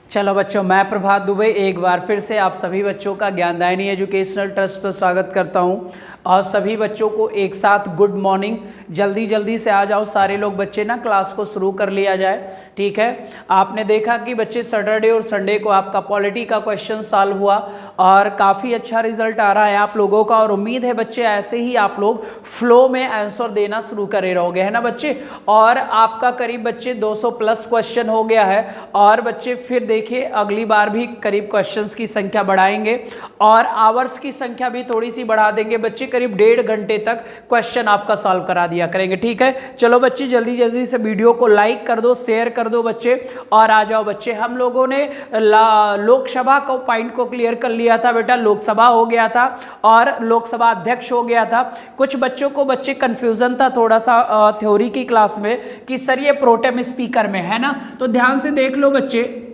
चलो बच्चों, मैं प्रभात दुबे एक बार फिर से आप सभी बच्चों का ज्ञानदायिनी एजुकेशनल ट्रस्ट पर स्वागत करता हूं और सभी बच्चों को एक साथ गुड मॉर्निंग। जल्दी जल्दी से आ जाओ सारे लोग बच्चे ना, क्लास को शुरू कर लिया जाए। ठीक है, आपने देखा कि बच्चे सैटरडे और संडे को आपका पॉलिटी का क्वेश्चन सॉल्व हुआ और काफ़ी अच्छा रिजल्ट आ रहा है आप लोगों का, और उम्मीद है बच्चे ऐसे ही आप लोग फ्लो में आंसर देना शुरू करे रहोगे, है ना बच्चे। और आपका करीब बच्चे 200 प्लस क्वेश्चन हो गया है और बच्चे फिर देखिए अगली बार भी करीब क्वेश्चंस की संख्या बढ़ाएंगे और आवर्स की संख्या भी थोड़ी सी बढ़ा देंगे बच्चे, करीब 1.5 घंटे तक क्वेश्चन आपका सॉल्व करा दिया करेंगे। ठीक है, चलो बच्चे जल्दी जल्दी से वीडियो को लाइक कर दो, शेयर कर दो बच्चे और आ जाओ बच्चे। हम लोगों ने लोकसभा को पॉइंट को क्लियर कर लिया था बेटा, लोकसभा हो गया था और लोकसभा अध्यक्ष हो गया था। कुछ बच्चों को बच्चे कंफ्यूजन था थोड़ा सा थ्योरी की क्लास में कि सर ये प्रोटेम स्पीकर में है ना, तो ध्यान से देख लो बच्चे।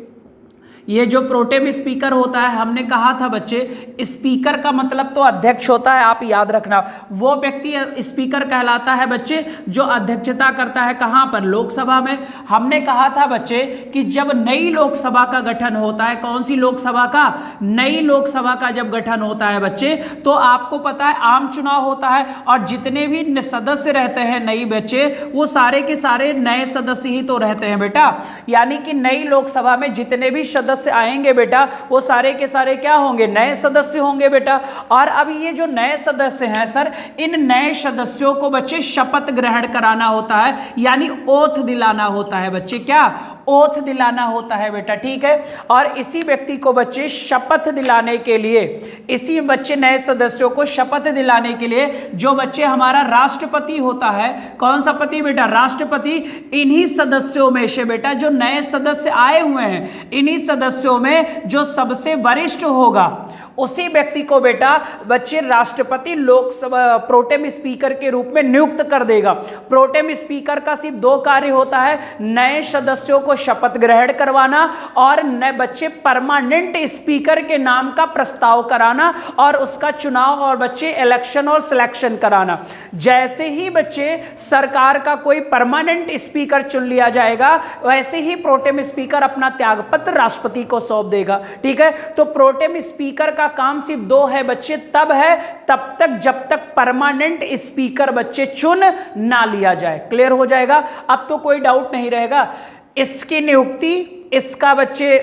ये जो प्रोटेम स्पीकर होता है, हमने कहा था बच्चे स्पीकर का मतलब तो अध्यक्ष होता है, आप याद रखना। वो व्यक्ति स्पीकर कहलाता है बच्चे जो अध्यक्षता करता है कहाँ पर, लोकसभा में। हमने कहा था बच्चे कि जब नई लोकसभा का गठन होता है, कौन सी लोकसभा का, नई लोकसभा का जब गठन होता है बच्चे, तो आपको पता है आम चुनाव होता है और जितने भी सदस्य रहते हैं नई बच्चे, वो सारे के सारे नए सदस्य ही तो रहते हैं बेटा। यानी कि नई लोकसभा में जितने भी सदस्य आएंगे बेटा, वो सारे के सारे क्या होंगे, नए सदस्य होंगे बेटा। और अब ये जो नए सदस्य हैं सर, इन नए सदस्यों को बच्चे शपथ ग्रहण कराना होता है, यानी ओथ दिलाना होता है बच्चे, क्या ओथ दिलाना होता है बेटा। ठीक है, और इसी व्यक्ति को बच्चे शपथ दिलाने के लिए, इसी बच्चे नए सदस्यों को शपथ दिलाने के लिए जो बच्चे हमारा राष्ट्रपति होता है, कौन सा पति बेटा, राष्ट्रपति, इन्हीं सदस्यों में से बेटा जो नए सदस्य आए हुए हैं, इन्हीं सदस्यों में जो सबसे वरिष्ठ होगा उसी व्यक्ति को बेटा बच्चे राष्ट्रपति लोकसभा प्रोटेम स्पीकर के रूप में नियुक्त कर देगा। प्रोटेम स्पीकर का सिर्फ 2 कार्य होता है, नए सदस्यों को शपथ ग्रहण करवाना और नए बच्चे परमानेंट स्पीकर के नाम का प्रस्ताव कराना और उसका चुनाव और बच्चे इलेक्शन और सिलेक्शन कराना। जैसे ही बच्चे सरकार का कोई परमानेंट स्पीकर चुन लिया जाएगा, वैसे ही प्रोटेम स्पीकर अपना त्यागपत्र राष्ट्रपति को सौंप देगा। ठीक है, तो प्रोटेम स्पीकर का काम सिर्फ 2 है बच्चे, तब है तब तक जब तक परमानेंट स्पीकर बच्चे चुन ना लिया जाए। क्लियर हो जाएगा, अब तो कोई डाउट नहीं रहेगा। इसकी नियुक्ति, इसका बच्चे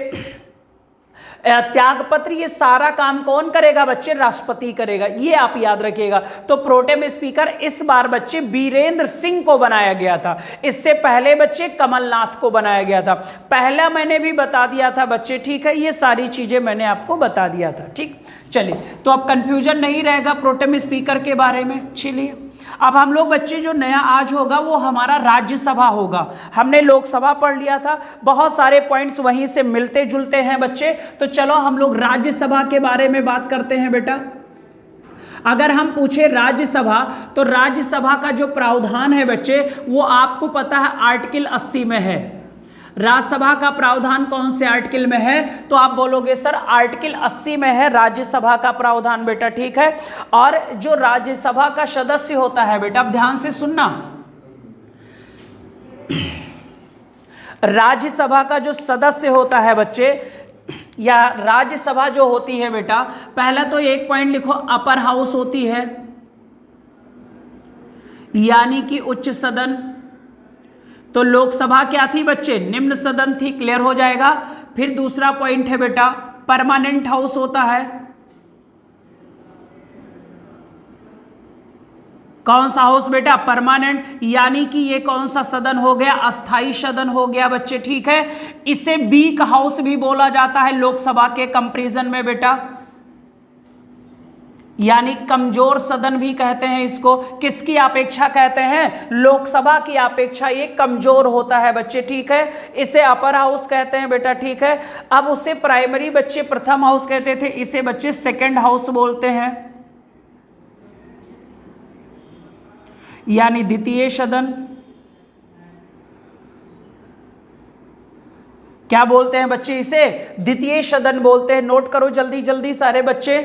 त्यागपत्र, ये सारा काम कौन करेगा बच्चे, राष्ट्रपति करेगा, ये आप याद रखिएगा। तो प्रोटेम स्पीकर इस बार बच्चे वीरेंद्र सिंह को बनाया गया था, इससे पहले बच्चे कमलनाथ को बनाया गया था। पहला मैंने भी बता दिया था बच्चे, ठीक है, ये सारी चीजें मैंने आपको बता दिया था। ठीक, चलिए, तो अब कंफ्यूजन नहीं रहेगा प्रोटेम स्पीकर के बारे में। चलिए, अब हम लोग बच्चे जो नया आज होगा वो हमारा राज्यसभा होगा। हमने लोकसभा पढ़ लिया था, बहुत सारे पॉइंट्स वहीं से मिलते जुलते हैं बच्चे, तो चलो हम लोग राज्यसभा के बारे में बात करते हैं बेटा। अगर हम पूछे राज्यसभा, तो राज्यसभा का जो प्रावधान है बच्चे वो आपको पता है आर्टिकल 80 में है। राज्यसभा का प्रावधान कौन से आर्टिकल में है, तो आप बोलोगे सर आर्टिकल 80 में है राज्यसभा का प्रावधान बेटा। ठीक है, और जो राज्यसभा का सदस्य होता है बेटा, अब ध्यान से सुनना, राज्यसभा का जो सदस्य होता है बच्चे, या राज्यसभा जो होती है बेटा, पहला तो एक पॉइंट लिखो, अपर हाउस होती है, यानी कि उच्च सदन। तो लोकसभा क्या थी बच्चे, निम्न सदन थी। क्लियर हो जाएगा। फिर दूसरा पॉइंट है बेटा, परमानेंट हाउस होता है। कौन सा हाउस बेटा, परमानेंट, यानी कि ये कौन सा सदन हो गया, अस्थाई सदन हो गया बच्चे। ठीक है, इसे वीक हाउस भी बोला जाता है लोकसभा के कंपैरिजन में बेटा, यानी कमजोर सदन भी कहते हैं इसको। किसकी अपेक्षा कहते हैं, लोकसभा की अपेक्षा ये कमजोर होता है बच्चे। ठीक है, इसे अपर हाउस कहते हैं बेटा। ठीक है, अब उसे प्राइमरी बच्चे प्रथम हाउस कहते थे, इसे बच्चे सेकंड हाउस बोलते हैं, यानी द्वितीय सदन। क्या बोलते हैं बच्चे, इसे द्वितीय सदन बोलते हैं। नोट करो जल्दी जल्दी सारे बच्चे।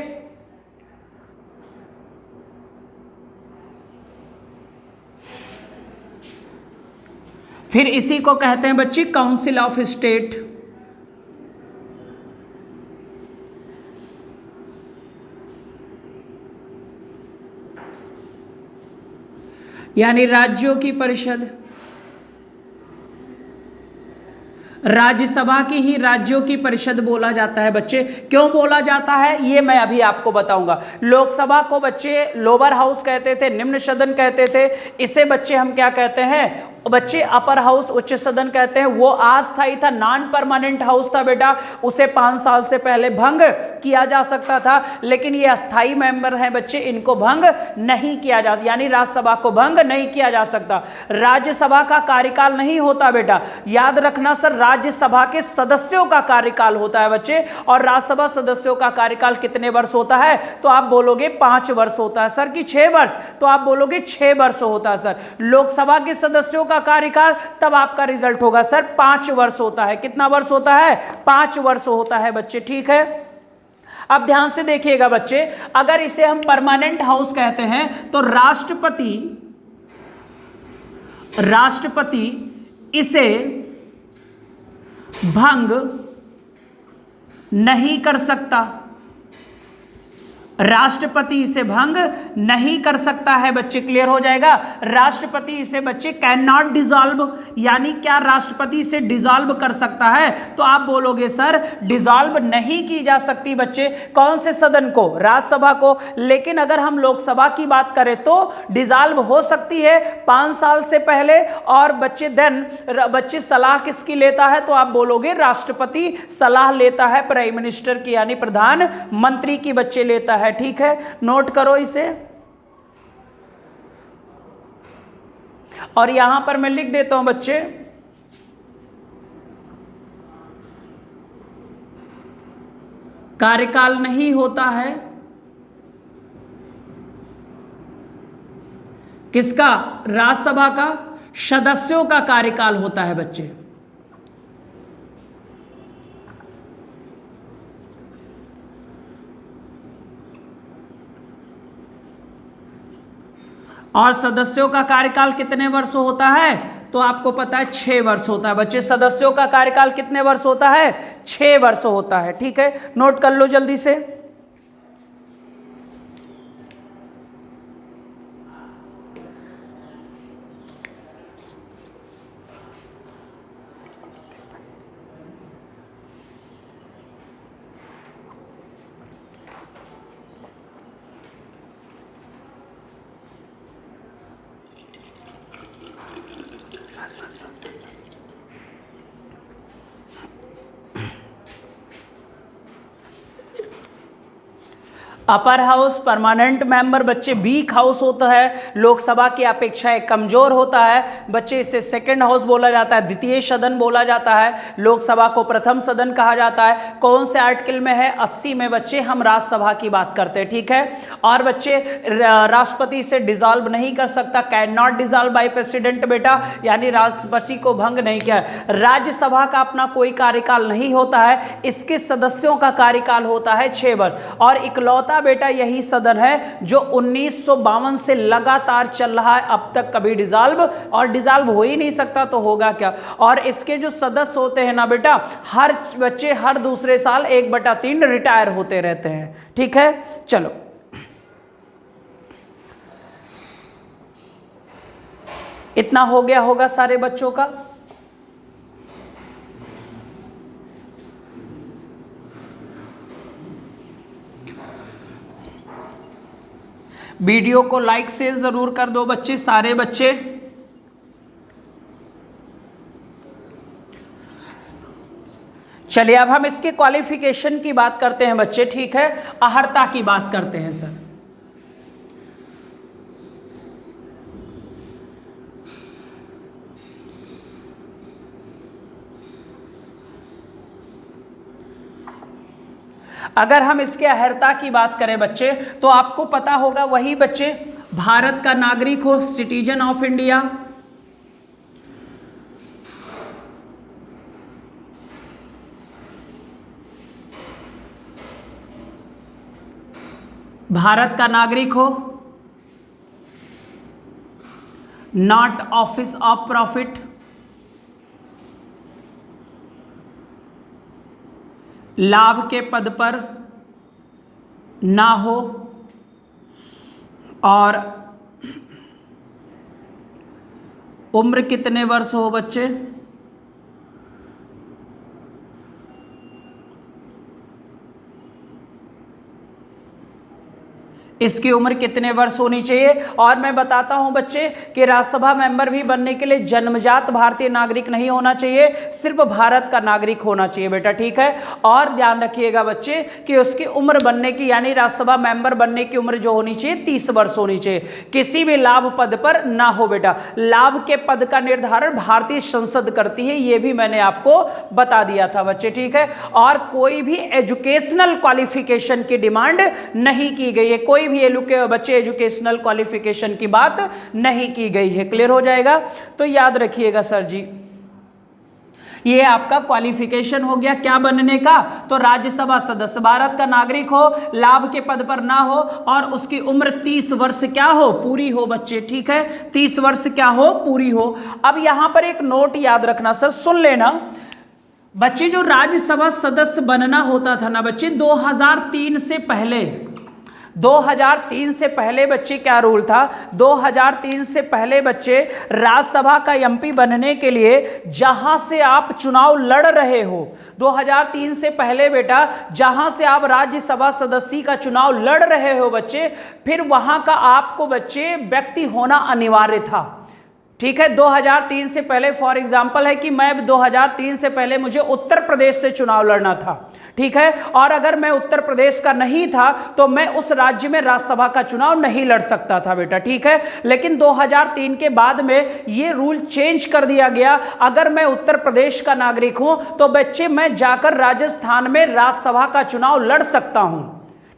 फिर इसी को कहते हैं बच्चे काउंसिल ऑफ स्टेट। यानी राज्यों की परिषद, राज्यसभा की ही राज्यों की परिषद बोला जाता है बच्चे। क्यों बोला जाता है ये मैं अभी आपको बताऊंगा। लोकसभा को बच्चे लोअर हाउस कहते थे, निम्न सदन कहते थे। इसे बच्चे हम क्या कहते हैं बच्चे, अपर हाउस, उच्च सदन कहते हैं। वो अस्थायी था, नॉन परमानेंट हाउस था बेटा, उसे 5 साल से पहले भंग किया जा सकता था। लेकिन ये अस्थायी मेंबर हैं बच्चे, इनको भंग नहीं किया जा, यानी राज्यसभा को भंग नहीं किया जा सकता। राज्यसभा का कार्यकाल नहीं होता बेटा, याद रखना सर, राज्यसभा के सदस्यों का कार्यकाल होता है बच्चे। और राज्यसभा सदस्यों का कार्यकाल कितने वर्ष होता है? तो आप बोलोगे 5 वर्ष होता है सर, कि 6 वर्ष? तो आप बोलोगे 6 वर्ष होता है सर। लोकसभा के सदस्यों का कार्यकाल, तब आपका रिजल्ट होगा सर 5 वर्ष होता है। कितना वर्ष होता है? 5 वर्ष होता है बच्चे, ठीक है। अब ध्यान से देखिएगा बच्चे, अगर इसे हम परमानेंट हाउस कहते हैं तो राष्ट्रपति इसे भंग नहीं कर सकता। राष्ट्रपति इसे भंग नहीं कर सकता है बच्चे, क्लियर हो जाएगा। राष्ट्रपति इसे बच्चे कैन नॉट डिसॉल्व, यानी क्या राष्ट्रपति इसे डिसॉल्व कर सकता है? तो आप बोलोगे सर डिसॉल्व नहीं की जा सकती बच्चे। कौन से सदन को? राज्यसभा को। लेकिन अगर हम लोकसभा की बात करें तो डिसॉल्व हो सकती है 5 साल से पहले। और बच्चे बच्चे सलाह किसकी लेता है? तो आप बोलोगे राष्ट्रपति सलाह लेता है प्राइम मिनिस्टर की, यानी प्रधानमंत्री की बच्चे लेता है, ठीक है। नोट करो इसे। और यहां पर मैं लिख देता हूं बच्चे, कार्यकाल नहीं होता है किसका? राज्यसभा का। सदस्यों का कार्यकाल होता है बच्चे। और सदस्यों का कार्यकाल कितने वर्ष होता है? तो आपको पता है 6 वर्ष होता है बच्चे। सदस्यों का कार्यकाल कितने वर्ष होता है? 6 वर्ष होता है, ठीक है। नोट कर लो जल्दी से। अपर हाउस परमानेंट मेंबर बच्चे वीक हाउस होता है, लोकसभा की अपेक्षा एक कमजोर होता है बच्चे। इसे सेकंड हाउस बोला जाता है, द्वितीय सदन बोला जाता है। लोकसभा को प्रथम सदन कहा जाता है। कौन से आर्टिकल में है? 80 में बच्चे हम राज्यसभा की बात करते हैं, ठीक है। और बच्चे राष्ट्रपति से डिसॉल्व नहीं कर सकता, can not dissolve by president बेटा, यानी राष्ट्रपति को भंग नहीं किया। राज्यसभा का अपना कोई कार्यकाल नहीं होता है, इसके सदस्यों का कार्यकाल होता है 6 वर्ष। और इकलौता बेटा यही सदन है जो 1952 से लगातार चल रहा है अब तक, कभी डिसॉल्व, और डिसॉल्व हो ही नहीं सकता तो होगा क्या। और इसके जो सदस्य होते हैं ना बेटा, हर बच्चे हर दूसरे साल 1/3 रिटायर होते रहते हैं, ठीक है। चलो इतना हो गया होगा सारे बच्चों का। वीडियो को लाइक से जरूर कर दो बच्चे, सारे बच्चे। चलिए अब हम इसके क्वालिफिकेशन की बात करते हैं बच्चे, ठीक है। अहर्ता की बात करते हैं सर। अगर हम इसके अहर्ता की बात करें बच्चे, तो आपको पता होगा वही बच्चे, भारत का नागरिक हो, सिटीजन ऑफ इंडिया, भारत का नागरिक हो, नॉट ऑफिस ऑफ प्रॉफिट, लाभ के पद पर ना हो, और उम्र कितने वर्ष हो बच्चे? इसकी उम्र कितने वर्ष होनी चाहिए? और मैं बताता हूं बच्चे कि राज्यसभा मेंबर भी बनने के लिए जन्मजात भारतीय नागरिक नहीं होना चाहिए, सिर्फ भारत का नागरिक होना चाहिए बेटा, ठीक है। और ध्यान रखिएगा बच्चे कि उसकी उम्र बनने की यानी राज्यसभा मेंबर बनने की उम्र जो होनी चाहिए 30 वर्ष होनी चाहिए। किसी भी लाभ पद पर ना हो बेटा, लाभ के पद का निर्धारण भारतीय संसद करती है, यह भी मैंने आपको बता दिया था बच्चे, ठीक है। और कोई भी एजुकेशनल क्वालिफिकेशन की डिमांड नहीं की गई है, कोई भी बच्चे एजुकेशनल क्वालिफिकेशन की बात नहीं की गई है। क्लियर हो जाएगा? तो याद रखिएगा सर जी, ये आपका क्वालिफिकेशन हो गया क्या बनने का? तो राज्यसभा सदस्य, भारत का नागरिक हो, लाभ के पद पर ना हो और उसकी उम्र 30 वर्ष क्या हो? पूरी हो बच्चे, ठीक है। 30 वर्ष क्या हो? पूरी हो। अब यहां पर एक नोट याद रखना सर, सुन लेना बच्चे, जो राज्यसभा सदस्य बनना होता था ना बच्चे 2003 से पहले, 2003 से पहले बच्चे क्या रूल था? 2003 से पहले बच्चे राज्यसभा का एमपी बनने के लिए जहां से आप चुनाव लड़ रहे हो, 2003 से पहले बेटा जहां से आप राज्यसभा सदस्य का चुनाव लड़ रहे हो बच्चे, फिर वहां का आपको बच्चे व्यक्ति होना अनिवार्य था, ठीक है। 2003 से पहले फॉर एग्जांपल है कि मैं 2003 से पहले मुझे उत्तर प्रदेश से चुनाव लड़ना था, ठीक है। और अगर मैं उत्तर प्रदेश का नहीं था तो मैं उस राज्य में राज्यसभा का चुनाव नहीं लड़ सकता था बेटा, ठीक है। लेकिन 2003 के बाद में ये रूल चेंज कर दिया गया, अगर मैं उत्तर प्रदेश का नागरिक हूं तो बच्चे मैं जाकर राजस्थान में राज्यसभा का चुनाव लड़ सकता हूं,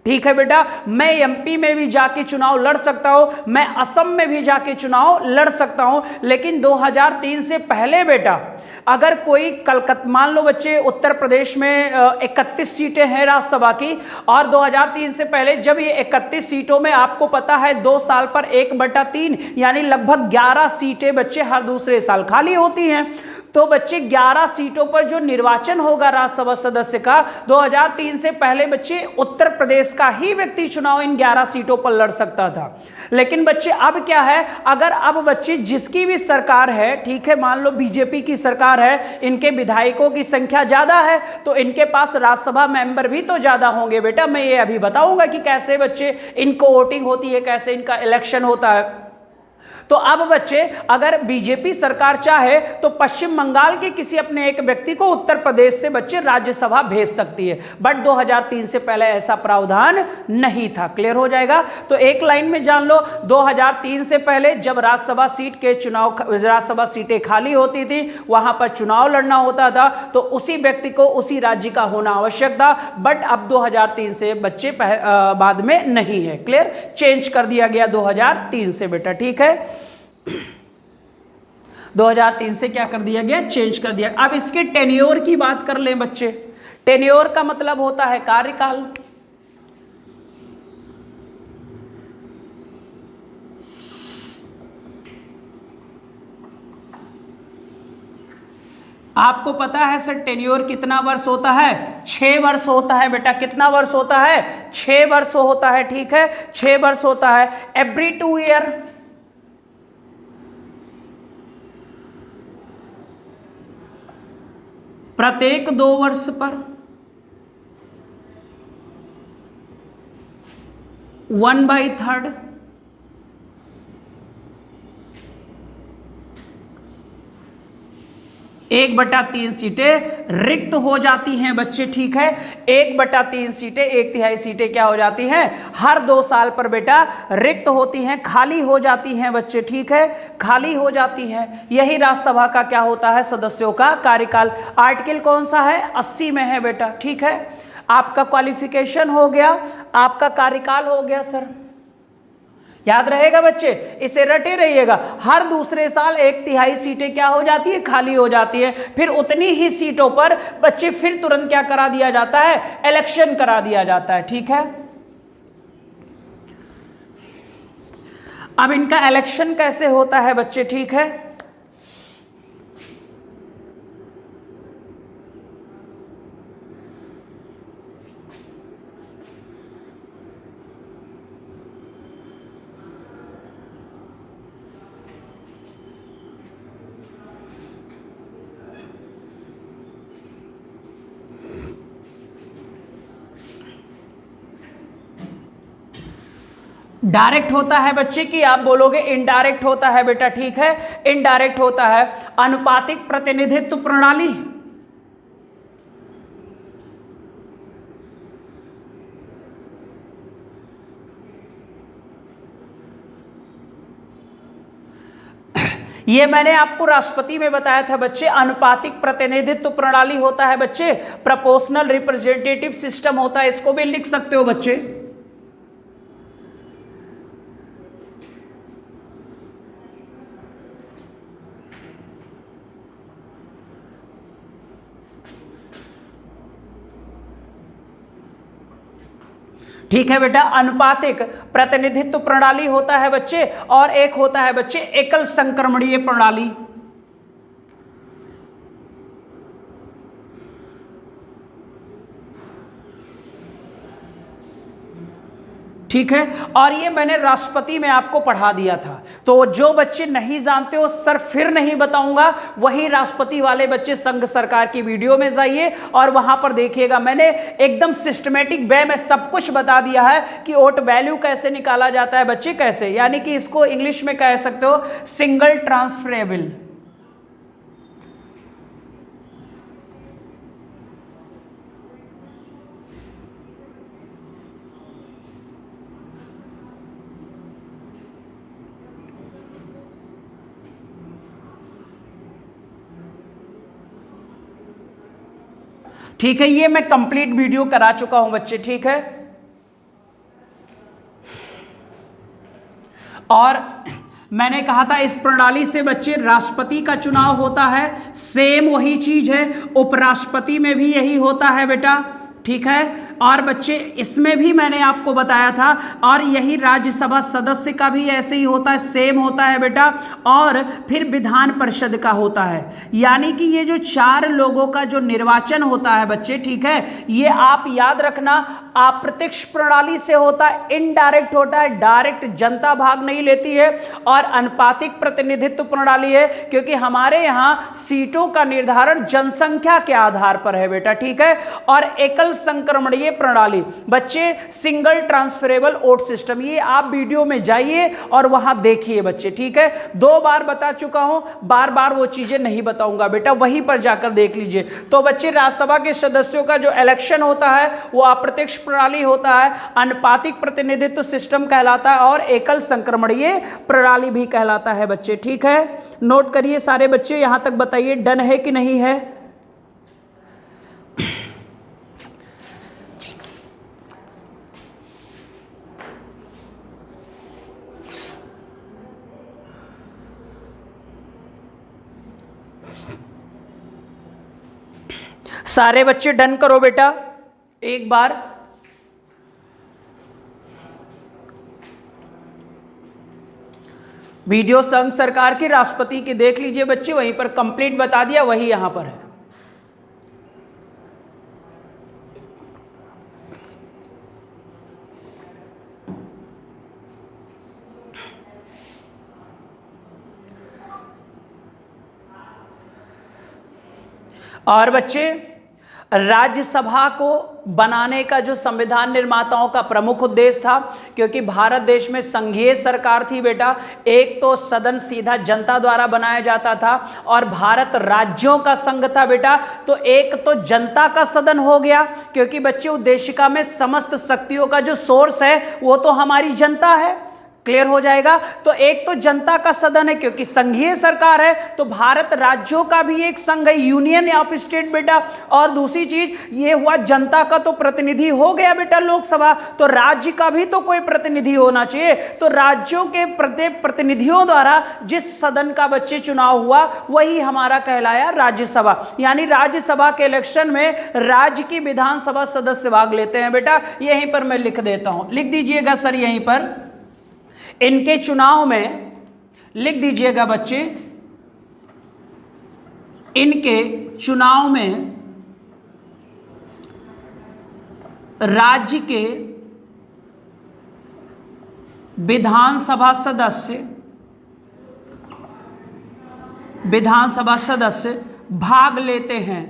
ठीक है बेटा। मैं एमपी में भी जाके चुनाव लड़ सकता हूं, मैं असम में भी जाके चुनाव लड़ सकता हूं। लेकिन 2003 से पहले बेटा अगर कोई कलकत्ता, मान लो बच्चे उत्तर प्रदेश में 31 सीटें हैं राज्यसभा की, और 2003 से पहले जब ये 31 सीटों में आपको पता है 2 साल पर 1/3 यानी लगभग 11 सीटें बच्चे हर दूसरे साल खाली होती हैं, तो बच्चे 11 सीटों पर जो निर्वाचन होगा राज्यसभा सदस्य का 2003 से पहले बच्चे उत्तर प्रदेश का ही व्यक्ति चुनाव इन 11 सीटों पर लड़ सकता था। लेकिन बच्चे अब क्या है, अगर अब बच्चे जिसकी भी सरकार है, ठीक है, मान लो बीजेपी की सरकार है, इनके विधायकों की संख्या ज्यादा है तो इनके पास राज्यसभा मेंबर भी तो ज्यादा होंगे बेटा। मैं ये अभी बताऊंगा कि कैसे बच्चे इनको वोटिंग होती है, कैसे इनका इलेक्शन होता है। तो अब बच्चे अगर बीजेपी सरकार चाहे तो पश्चिम बंगाल के किसी अपने एक व्यक्ति को उत्तर प्रदेश से बच्चे राज्यसभा भेज सकती है, बट 2003 से पहले ऐसा प्रावधान नहीं था। क्लियर हो जाएगा? तो एक लाइन में जान लो, 2003 से पहले जब राज्यसभा सीट के चुनाव, राज्यसभा सीटें खाली होती थी, वहां पर चुनाव लड़ना होता था तो उसी व्यक्ति को उसी राज्य का होना आवश्यक था, बट अब 2003 से बच्चे बाद में नहीं है। क्लियर? चेंज कर दिया गया 2003 से बेटा, ठीक है। 2003 से क्या कर दिया गया? चेंज कर दिया। अब इसके टेन्योर की बात कर लें बच्चे। टेन्योर का मतलब होता है कार्यकाल। आपको पता है सर टेन्योर कितना वर्ष होता है? 6 वर्ष होता है बेटा। कितना वर्ष होता है? 6 वर्ष होता है, ठीक है, 6 वर्ष होता है। एवरी 2 ईयर, प्रत्येक 2 वर्ष पर 1/3 1/3 सीटें रिक्त हो जाती हैं बच्चे, ठीक है। 1/3 सीटें, 1/3 सीटें क्या हो जाती हैं? हर 2 साल पर बेटा रिक्त होती हैं, खाली हो जाती हैं बच्चे, ठीक है, खाली हो जाती हैं। यही राज्यसभा का क्या होता है? सदस्यों का कार्यकाल। आर्टिकल कौन सा है? 80 में है बेटा, ठीक है। आपका क्वालिफिकेशन हो गया, आपका कार्यकाल हो गया सर, याद रहेगा बच्चे, इसे रटे रहिएगा। हर दूसरे साल 1/3 सीटें क्या हो जाती है? खाली हो जाती है। फिर उतनी ही सीटों पर बच्चे फिर तुरंत क्या करा दिया जाता है? इलेक्शन करा दिया जाता है, ठीक है। अब इनका इलेक्शन कैसे होता है बच्चे, ठीक है। डायरेक्ट होता है बच्चे कि आप बोलोगे इनडायरेक्ट होता है बेटा, ठीक है, इनडायरेक्ट होता है। अनुपातिक प्रतिनिधित्व प्रणाली, ये मैंने आपको राष्ट्रपति में बताया था बच्चे। अनुपातिक प्रतिनिधित्व प्रणाली होता है बच्चे, प्रोपोर्शनल रिप्रेजेंटेटिव सिस्टम होता है, इसको भी लिख सकते हो बच्चे। ठीक है बेटा, अनुपातिक प्रतिनिधित्व प्रणाली होता है बच्चे, और एक होता है बच्चे एकल संक्रमणीय प्रणाली। ठीक है, और ये मैंने राष्ट्रपति में आपको पढ़ा दिया था। तो जो बच्चे नहीं जानते हो सर फिर नहीं बताऊंगा, वही राष्ट्रपति वाले बच्चे संघ सरकार की वीडियो में जाइए और वहां पर देखिएगा। मैंने एकदम सिस्टमेटिक वे में सब कुछ बता दिया है कि वोट वैल्यू कैसे निकाला जाता है बच्चे, कैसे, यानी कि इसको इंग्लिश में कह सकते हो सिंगल ट्रांसफरेबल। ठीक है, ये मैं कंप्लीट वीडियो करा चुका हूं बच्चे, ठीक है। और मैंने कहा था इस प्रणाली से बच्चे राष्ट्रपति का चुनाव होता है, सेम वही चीज है, उपराष्ट्रपति में भी यही होता है बेटा, ठीक है। और बच्चे इसमें भी मैंने आपको बताया था, और यही राज्यसभा सदस्य का भी ऐसे ही होता है, सेम होता है बेटा। और फिर विधान परिषद का होता है, यानी कि ये जो 4 लोगों का जो निर्वाचन होता है बच्चे, ठीक है, ये आप याद रखना अप्रत्यक्ष प्रणाली से होता है, इनडायरेक्ट होता है, डायरेक्ट जनता भाग नहीं लेती है। और अनुपातिक प्रतिनिधित्व प्रणाली है क्योंकि हमारे यहाँ सीटों का निर्धारण जनसंख्या के आधार पर है बेटा, ठीक है। और एकल संक्रमणीय प्रणाली बच्चे सिंगल ट्रांसफरेबल वोट सिस्टम, ये आप वीडियो में जाइए और वहां देखिए बच्चे, ठीक है। 2 बार बता चुका हूं, बार बार वो चीजें नहीं बताऊंगा बेटा, वहीं पर जाकर देख लीजिए। तो बच्चे राज्यसभा के सदस्यों का जो इलेक्शन होता है वो अप्रत्यक्ष प्रणाली होता है, अनुपातिक प्रतिनिधित्व सिस्टम कहलाता है, और एकल संक्रमणीय प्रणाली भी कहलाता है बच्चे, ठीक है। नोट करिए सारे बच्चे, यहां तक बताइए डन है कि नहीं है। सारे बच्चे डन करो बेटा एक बार। वीडियो संघ सरकार की राष्ट्रपति की देख लीजिए बच्चे, वहीं पर कंप्लीट बता दिया, वही यहां पर है। और बच्चे राज्यसभा को बनाने का जो संविधान निर्माताओं का प्रमुख उद्देश्य था, क्योंकि भारत देश में संघीय सरकार थी बेटा, एक तो सदन सीधा जनता द्वारा बनाया जाता था, और भारत राज्यों का संघ था बेटा, तो एक तो जनता का सदन हो गया, क्योंकि बच्चे उद्देशिका में समस्त शक्तियों का जो सोर्स है वो तो हमारी जनता है। क्लियर हो जाएगा। तो एक तो जनता का सदन है, क्योंकि संघीय सरकार है तो भारत राज्यों का भी एक संघ है, यूनियन ऑफ स्टेट बेटा। और दूसरी चीज ये हुआ, जनता का तो प्रतिनिधि हो गया बेटा लोकसभा, तो राज्य का भी तो कोई प्रतिनिधि होना चाहिए। तो राज्यों के प्रत्येक प्रतिनिधियों द्वारा जिस सदन का बच्चे चुनाव हुआ वही हमारा कहलाया राज्यसभा। यानी राज्यसभा के इलेक्शन में राज्य की विधानसभा सदस्य भाग लेते हैं बेटा। यहीं पर मैं लिख देता हूं, लिख दीजिएगा सर, यहीं पर इनके चुनाव में लिख दीजिएगा बच्चे, इनके चुनाव में राज्य के विधानसभा सदस्य भाग लेते हैं।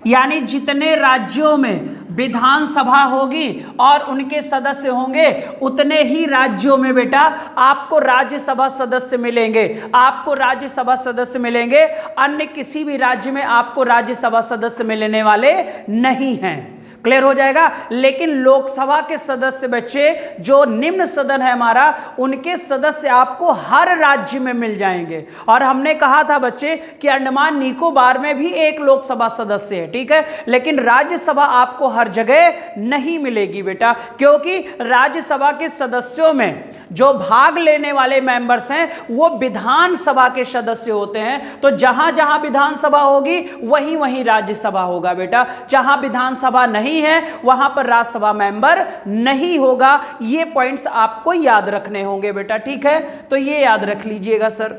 यानी जितने राज्यों में विधानसभा होगी और उनके सदस्य होंगे उतने ही राज्यों में बेटा आपको राज्यसभा सदस्य मिलेंगे, आपको राज्यसभा सदस्य मिलेंगे। अन्य किसी भी राज्य में आपको राज्यसभा सदस्य मिलने वाले नहीं हैं। क्लियर हो जाएगा। लेकिन लोकसभा के सदस्य बच्चे जो निम्न सदन है हमारा, उनके सदस्य आपको हर राज्य में मिल जाएंगे। और हमने कहा था बच्चे कि अंडमान निकोबार में भी एक लोकसभा सदस्य है, ठीक है, लेकिन राज्यसभा आपको हर जगह नहीं मिलेगी बेटा, क्योंकि राज्यसभा के सदस्यों में जो भाग लेने वाले मेंबर्स हैं वो विधानसभा के सदस्य होते हैं। तो जहां जहां विधानसभा होगी वहीं वहीं राज्यसभा होगा बेटा। जहां विधानसभा नहीं है वहां पर राज्यसभा मेंबर नहीं होगा। ये पॉइंट्स आपको याद रखने होंगे बेटा, ठीक है, तो ये याद रख लीजिएगा सर।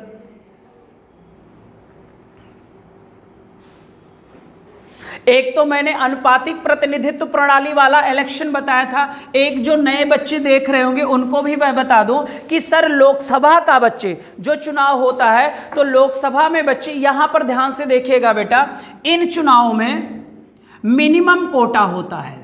एक तो मैंने अनुपातिक प्रतिनिधित्व प्रणाली वाला इलेक्शन बताया था। एक जो नए बच्चे देख रहे होंगे उनको भी मैं बता दूं कि सर लोकसभा का बच्चे जो चुनाव होता है, तो लोकसभा में बच्चे यहां पर ध्यान से देखिएगा बेटा, इन चुनावों में मिनिमम कोटा होता है।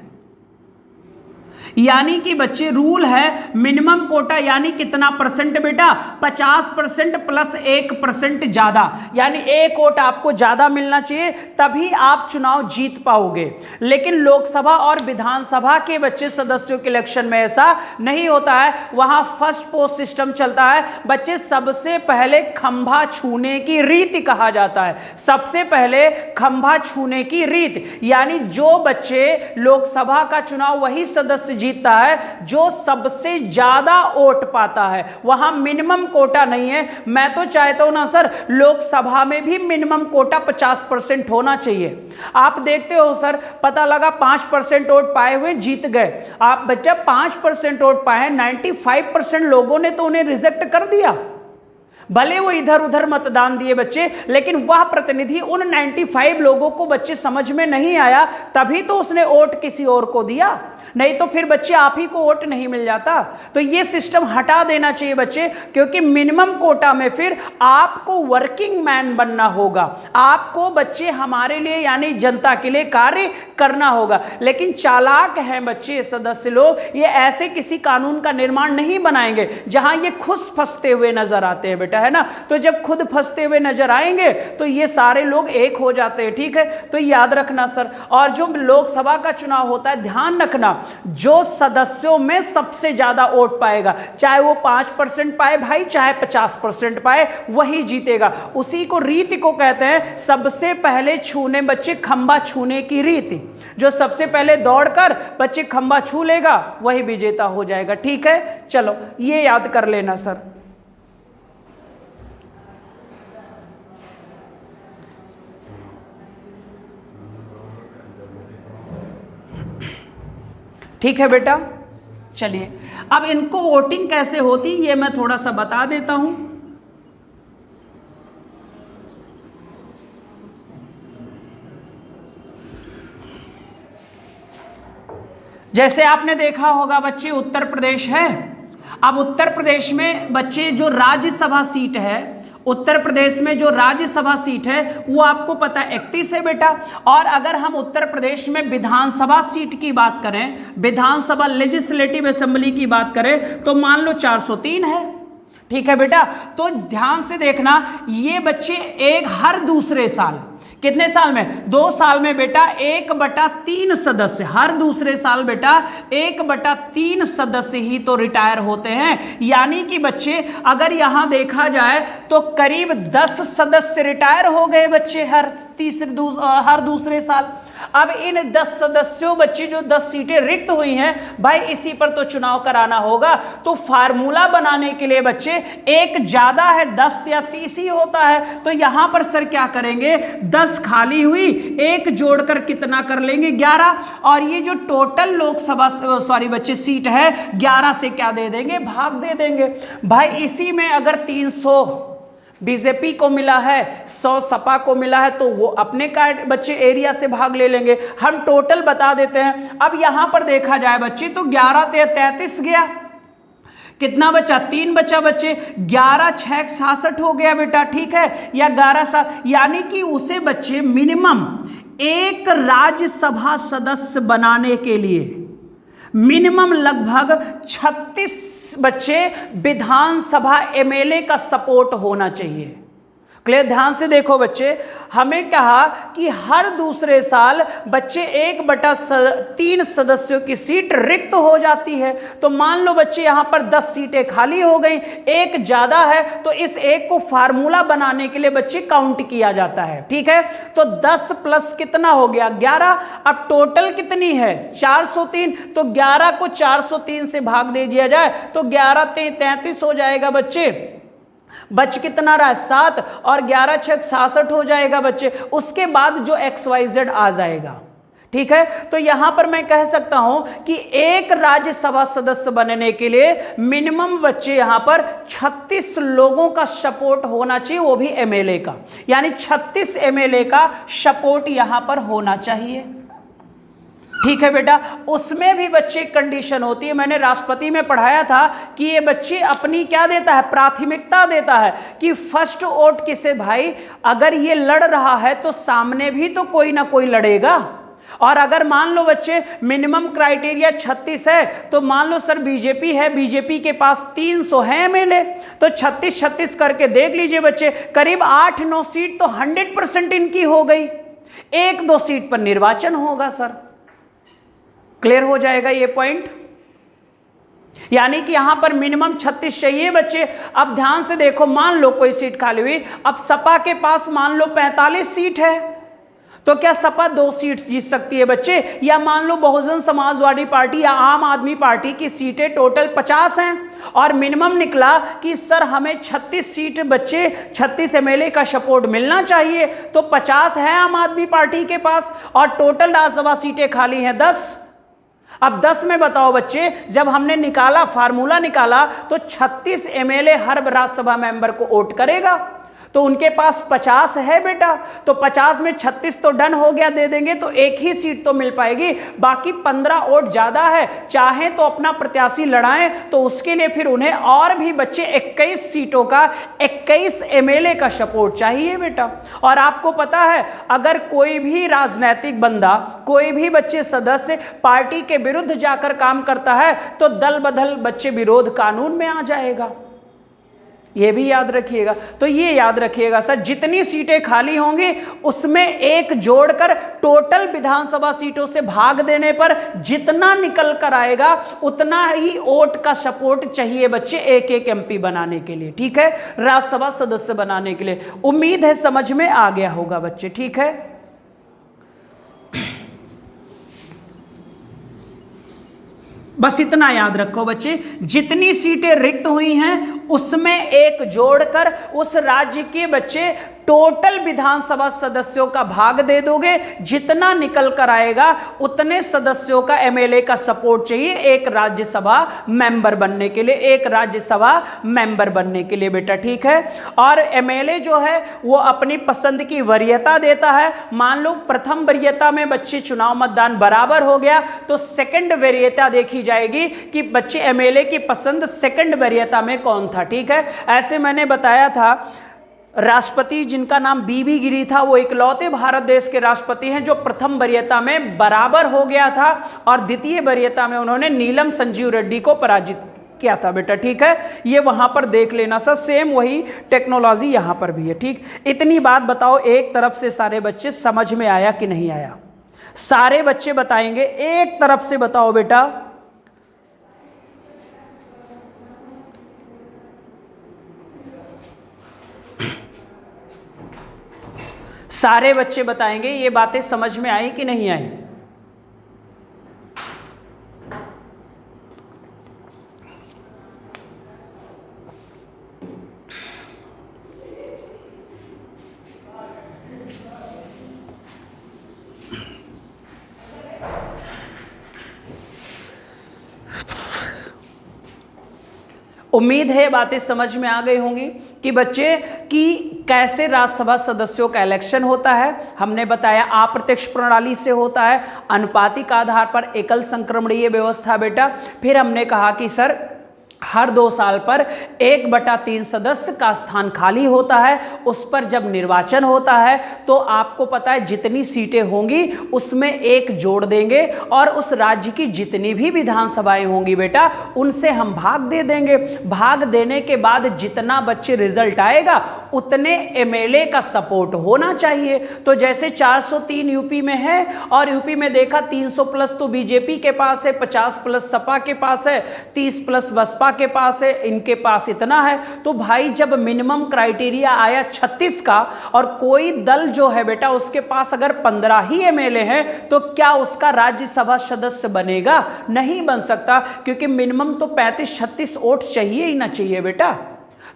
यानी कि बच्चे रूल है मिनिमम कोटा, यानी कितना परसेंट बेटा, 50% प्लस 1% ज्यादा, यानी एक वोट आपको ज्यादा मिलना चाहिए तभी आप चुनाव जीत पाओगे। लेकिन लोकसभा और विधानसभा के बच्चे सदस्यों के इलेक्शन में ऐसा नहीं होता है। वहां फर्स्ट पोस्ट सिस्टम चलता है बच्चे। सबसे पहले खंभा छूने की रीति कहा जाता है, सबसे पहले खंभा छूने की रीत, यानी जो बच्चे लोकसभा का चुनाव वही सदस्य जीतता है जो सबसे ज्यादा वोट पाता है। वहां मिनिमम कोटा नहीं है। मैं तो चाहता हूं ना सर लोकसभा में भी मिनिमम कोटा 50% होना चाहिए। आप देखते हो सर, पता लगा 5% वोट पाए हुए जीत गए। आप बच्चा 5% वोट पाए, 95% लोगों ने तो उन्हें रिजेक्ट कर दिया। भले वो इधर उधर मतदान दिए बच्चे, लेकिन वह प्रतिनिधि उन 95 लोगों को बच्चे समझ में नहीं आया, तभी तो उसने वोट किसी और को दिया। नहीं तो फिर बच्चे आप ही को वोट नहीं मिल जाता। तो ये सिस्टम हटा देना चाहिए बच्चे, क्योंकि मिनिमम कोटा में फिर आपको वर्किंग मैन बनना होगा। आपको बच्चे हमारे लिए यानी जनता के लिए कार्य करना होगा। लेकिन चालाक हैं बच्चे सदस्य लोग, ये ऐसे किसी कानून का निर्माण नहीं बनाएंगे जहां ये खुद फंसते हुए नजर आते हैं बेटा, है ना। तो जब खुद फंसते हुए नजर आएंगे तो ये सारे लोग एक हो जाते हैं, ठीक है। तो याद रखना सर। और जो लोकसभा का चुनाव होता है, ध्यान रखना, जो सदस्यों में सबसे ज्यादा वोट पाएगा, चाहे वो 5% पाए भाई, चाहे 50% पाए, वही जीतेगा। उसी को रीति को कहते हैं सबसे पहले छूने बच्चे खंबा छूने की रीति। जो सबसे पहले दौड़कर बच्चे खंबा छू लेगा वही विजेता हो जाएगा, ठीक है। चलो ये याद कर लेना सर। ठीक है बेटा। चलिए अब इनको वोटिंग कैसे होती ये मैं थोड़ा सा बता देता हूं। जैसे आपने देखा होगा बच्चे उत्तर प्रदेश है। अब उत्तर प्रदेश में बच्चे जो राज्यसभा सीट है, उत्तर प्रदेश में जो राज्यसभा सीट है वो आपको पता है 31 है बेटा। और अगर हम उत्तर प्रदेश में विधानसभा सीट की बात करें, विधानसभा लेजिस्लेटिव असेंबली की बात करें, तो मान लो 403 है, ठीक है बेटा। तो ध्यान से देखना, ये बच्चे एक हर दूसरे साल, कितने साल में, 2 साल में बेटा 1/3 सदस्य, हर दूसरे साल बेटा 1/3 सदस्य ही तो रिटायर होते हैं। यानी कि बच्चे अगर यहां देखा जाए तो करीब 10 सदस्य रिटायर हो गए बच्चे हर दूसरे साल। अब इन 10 सदस्यों बच्चे जो 10 सीटें रिक्त हुई हैं भाई, इसी पर तो चुनाव कराना होगा। तो फार्मूला बनाने के लिए बच्चे एक ज्यादा है, 10 या 30 ही होता है। तो यहां पर सर क्या करेंगे, 10 खाली हुई, एक जोड़कर कितना कर लेंगे, 11। और ये जो टोटल लोकसभा सॉरी बच्चे सीट है 11 से क्या दे देंगे, भाग दे देंगे भाई। इसी में अगर 300 बीजेपी को मिला है, 100 सपा को मिला है, तो वो अपने कार्ड बच्चे एरिया से भाग ले लेंगे। हम टोटल बता देते हैं। अब यहां पर देखा जाए बच्चे तो 11 से 33 गया, कितना बचा? 3 बचा बच्चे। 11 6 66 हो गया बेटा, ठीक है, या 11 7, यानी कि उसे बच्चे मिनिमम एक राज्यसभा सदस्य बनाने के लिए मिनिमम लगभग 36 बच्चे विधानसभा एमएलए का सपोर्ट होना चाहिए। क्लियर? ध्यान से देखो बच्चे, हमें कहा कि हर दूसरे साल बच्चे 1/3 सदस्यों की सीट रिक्त हो जाती है। तो मान लो बच्चे यहां पर 10 सीटें खाली हो गई, एक ज्यादा है, तो इस एक को फार्मूला बनाने के लिए बच्चे काउंट किया जाता है, ठीक है। तो 10 प्लस कितना हो गया? 11। अब टोटल कितनी है? 403। तो 11 को 403 से भाग दे दिया जाए तो 11 33 हो जाएगा बच्चे। बच कितना रहा? 7, और 11 6 66 हो जाएगा बच्चे। उसके बाद जो XYZ आ जाएगा, ठीक है। तो यहां पर मैं कह सकता हूं कि एक राज्यसभा सदस्य बनने के लिए मिनिमम बच्चे यहां पर 36 लोगों का सपोर्ट होना चाहिए, वो भी एमएलए का, यानी 36 एमएलए का सपोर्ट यहां पर होना चाहिए, ठीक है बेटा। उसमें भी बच्चे कंडीशन होती है, मैंने राष्ट्रपति में पढ़ाया था कि ये बच्चे अपनी क्या देता है? प्राथमिकता देता है कि फर्स्ट वोट किसे भाई? अगर ये लड़ रहा है तो सामने भी तो कोई ना कोई लड़ेगा। और अगर मान लो बच्चे मिनिमम क्राइटेरिया 36 है, तो मान लो सर बीजेपी है, बीजेपी के पास 300 है एमएलए, तो 36 करके देख लीजिए बच्चे, करीब 8-9 सीट तो 100% इनकी हो गई। 1-2 सीट पर निर्वाचन होगा सर। क्लियर हो जाएगा ये पॉइंट? यानी कि यहां पर मिनिमम 36 चाहिए बच्चे। अब ध्यान से देखो, मान लो कोई सीट खाली हुई, अब सपा के पास मान लो 45 सीट है, तो क्या सपा 2 सीट जीत सकती है बच्चे? या मान लो बहुजन समाजवादी पार्टी या आम आदमी पार्टी की सीटें टोटल 50 हैं और मिनिमम निकला कि सर हमें 36 सीट बच्चे, 36 एमएलए का सपोर्ट मिलना चाहिए, तो 50 है आम आदमी पार्टी के पास और टोटल राज्यसभा सीटें खाली हैं 10। अब 10 में बताओ बच्चे, जब हमने निकाला, फार्मूला निकाला, तो 36 एमएलए हर राज्यसभा मेंबर को वोट करेगा, तो उनके पास 50 है बेटा। तो 50 में 36 तो डन हो गया, दे देंगे तो एक ही सीट तो मिल पाएगी, बाकी 15 वोट ज्यादा है, चाहे तो अपना प्रत्याशी लड़ाएं, तो उसके लिए फिर उन्हें और भी बच्चे 21 सीटों का 21 एमएलए का सपोर्ट चाहिए बेटा। और आपको पता है, अगर कोई भी राजनीतिक बंदा, कोई भी बच्चे सदस्य पार्टी के विरुद्ध जाकर काम करता है तो दल बदल बच्चे विरोध कानून में आ जाएगा, ये भी याद रखिएगा। तो ये याद रखिएगा सर, जितनी सीटें खाली होंगी उसमें एक जोड़कर टोटल विधानसभा सीटों से भाग देने पर जितना निकल कर आएगा उतना ही वोट का सपोर्ट चाहिए बच्चे एक एक एमपी बनाने के लिए, ठीक है, राज्यसभा सदस्य बनाने के लिए। उम्मीद है समझ में आ गया होगा बच्चे, ठीक है। बस इतना याद रखो बच्चे, जितनी सीटें रिक्त हुई हैं उसमें एक जोड़कर उस राज्य के बच्चे टोटल विधानसभा सदस्यों का भाग दे दोगे, जितना निकल कर आएगा उतने सदस्यों का एमएलए का सपोर्ट चाहिए एक राज्यसभा मेंबर बनने के लिए, एक राज्यसभा मेंबर बनने के लिए बेटा, ठीक है। और एमएलए जो है वो अपनी पसंद की वरीयता देता है। मान लो प्रथम वरीयता में बच्चे चुनाव मतदान बराबर हो गया तो सेकंड वरीयता देखी जाएगी कि बच्चे एमएलए की पसंद सेकंड वरीयता में कौन था, ठीक है। ऐसे मैंने बताया था राष्ट्रपति जिनका नाम बीबी गिरी था, वो इकलौते भारत देश के राष्ट्रपति हैं जो प्रथम वरीयता में बराबर हो गया था और द्वितीय वरीयता में उन्होंने नीलम संजीव रेड्डी को पराजित किया था बेटा, ठीक है। ये वहां पर देख लेना सर, सेम वही टेक्नोलॉजी यहां पर भी है, ठीक। इतनी बात बताओ, एक तरफ से सारे बच्चे समझ में आया कि नहीं आया? सारे बच्चे बताएंगे, एक तरफ से बताओ बेटा। सारे बच्चे बताएंगे ये बातें समझ में आई कि नहीं आई? उम्मीद है बातें समझ में आ गई होंगी कि बच्चे कि कैसे राज्यसभा सदस्यों का इलेक्शन होता है। हमने बताया अप्रत्यक्ष प्रणाली से होता है, अनुपातिक आधार पर एकल संक्रमणीय व्यवस्था बेटा। फिर हमने कहा कि सर हर 2 साल पर 1/3 सदस्य का स्थान खाली होता है। उस पर जब निर्वाचन होता है तो आपको पता है जितनी सीटें होंगी उसमें 1 जोड़ देंगे और उस राज्य की जितनी भी विधानसभाएं होंगी बेटा उनसे हम भाग दे देंगे। भाग देने के बाद जितना बच्चे रिजल्ट आएगा उतने एमएलए का सपोर्ट होना चाहिए। तो जैसे 403 यूपी में है और यूपी में देखा 300 प्लस तो बीजेपी के पास है, 50 प्लस सपा के पास है, 30 प्लस बसपा के पास है, इनके पास इतना है। तो भाई जब मिनिमम क्राइटेरिया आया 36 का और कोई दल जो है बेटा उसके पास अगर 15 ही एमएलए हैं तो क्या उसका राज्यसभा सदस्य बनेगा? नहीं बन सकता, क्योंकि मिनिमम तो 35-36 वोट चाहिए ही ना चाहिए बेटा।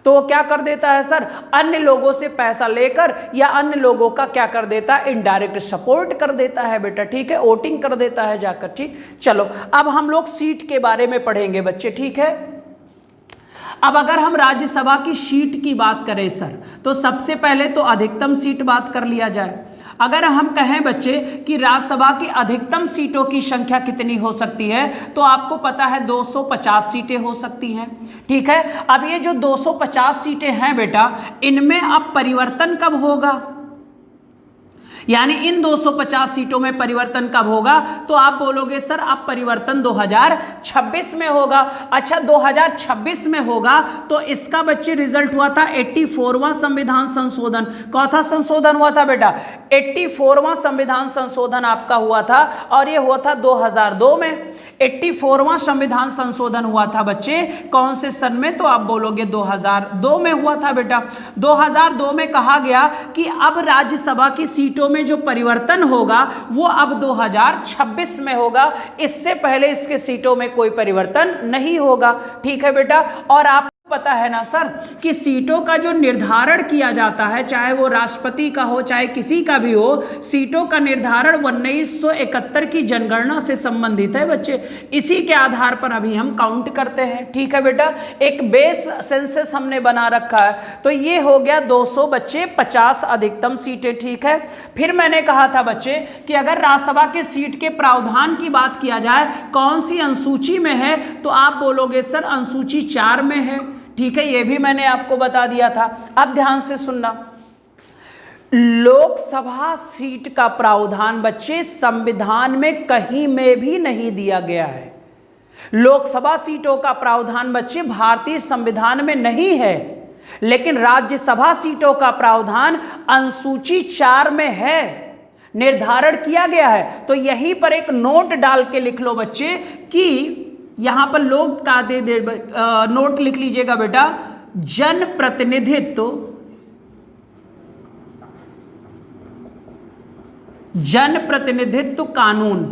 तो वो क्या कर देता है सर, अन्य लोगों से पैसा लेकर या अन्य लोगों का क्या कर देता है, इनडायरेक्ट सपोर्ट कर देता है बेटा, ठीक है, वोटिंग कर देता है जाकर। ठीक, चलो अब हम लोग सीट के बारे में पढ़ेंगे बच्चे, ठीक है। अब अगर हम राज्यसभा की सीट की बात करें सर, तो सबसे पहले तो अधिकतम सीट बात कर लिया जाए। अगर हम कहें बच्चे कि राज्यसभा की अधिकतम सीटों की संख्या कितनी हो सकती है, तो आपको पता है 250 सीटें हो सकती हैं, ठीक है। अब ये जो 250 सीटें हैं बेटा, इनमें अब परिवर्तन कब होगा, यानी इन 250 सीटों में परिवर्तन कब होगा? तो आप बोलोगे सर अब परिवर्तन 2026 में होगा। अच्छा 2026 में होगा तो इसका बच्चे रिजल्ट हुआ था 84वां संविधान संशोधन। कौन सा संशोधन हुआ था बेटा? 84वां संविधान संशोधन आपका हुआ था और ये हुआ था 2002 में। 84वां संविधान संशोधन हुआ था बच्चे कौन से सन में? तो आप बोलोगे 2002 में हुआ था बेटा। 2002 में कहा गया कि अब राज्यसभा की सीटों में जो परिवर्तन होगा वो अब 2026 में होगा, इससे पहले इसके सीटों में कोई परिवर्तन नहीं होगा, ठीक है बेटा। और आप पता है ना सर कि सीटों का जो निर्धारण किया जाता है, चाहे वो राष्ट्रपति का हो चाहे किसी का भी हो, सीटों का निर्धारण 1971 की जनगणना से संबंधित है बच्चे। इसी के आधार पर अभी हम काउंट करते हैं, ठीक है बेटा। एक बेस सेंसस हमने बना रखा है। तो ये हो गया 200 बच्चे 50 अधिकतम सीटें, ठीक है। फिर मैंने कहा था बच्चे कि अगर राज्यसभा के सीट के प्रावधान की बात किया जाए कौन सी अनुसूची में है, तो आप बोलोगे सर अनुसूची 4 में है, ठीक है। ये भी मैंने आपको बता दिया था। अब ध्यान से सुनना, लोकसभा सीट का प्रावधान बच्चे संविधान में कहीं में भी नहीं दिया गया है। लोकसभा सीटों का प्रावधान बच्चे भारतीय संविधान में नहीं है, लेकिन राज्यसभा सीटों का प्रावधान अनुसूची 4 में है, निर्धारण किया गया है। तो यहीं पर एक नोट डाल के लिख लो बच्चे कि यहां पर लोग का नोट लिख लीजिएगा बेटा, जनप्रतिनिधित्व कानून,